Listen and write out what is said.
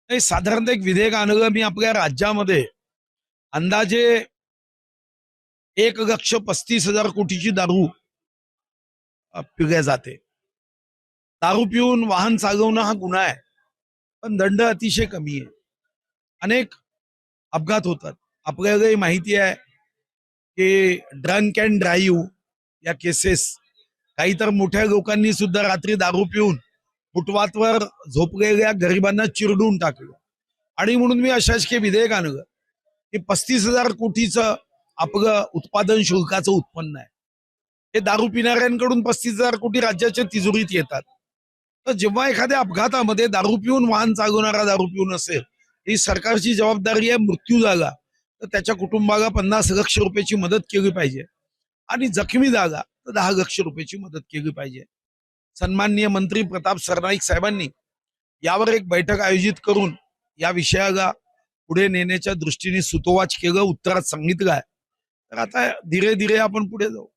नाही, साधारणतः एक विधेयक आणलं मी आपल्या राज्यामध्ये अंदाजे 1,35,000 कोटीची दारू पिल्या जाते. दारू पिऊन वाहन चालवणं हा गुन्हा आहे, पण दंड अतिशय कमी आहे. अनेक अपघात होतात. आपल्यालाही माहिती आहे की ड्रंक अँड ड्राईव्ह या केसेस, काही तर मोठ्या लोकांनी सुद्धा रात्री दारू पिऊन फुटपाथवर झोपलेल्या गरिबांना चिरडून टाकलं. आणि म्हणून मी अशासकीय विधेयक आणलं की 35,000 कोटीचं आपलं उत्पादन शुल्काचं उत्पन्न आहे. हे दारू पिणाऱ्यांकडून 35,000 कोटी राज्याच्या तिजोरीत येतात. तर जेव्हा एखाद्या अपघातामध्ये दारू पिऊन वाहन चालवणारा दारू पिऊन असेल, ही सरकारची जबाबदारी आहे. मृत्यू झाला तर त्याच्या कुटुंबाला 50 लक्ष रुपयाची मदत केली पाहिजे, आणि जखमी झाला तर 10 लक्ष रुपयाची मदत केली पाहिजे. सन्माननीय मंत्री प्रताप सरनाईक साहेबांनी यावर एक बैठक आयोजित करून या विषयाला पुढे नेण्याच्या दृष्टीने सुतोवाच केलं, उत्तरात सांगितलं आहे. तर आता धीरे धीरे आपण पुढे जाऊ.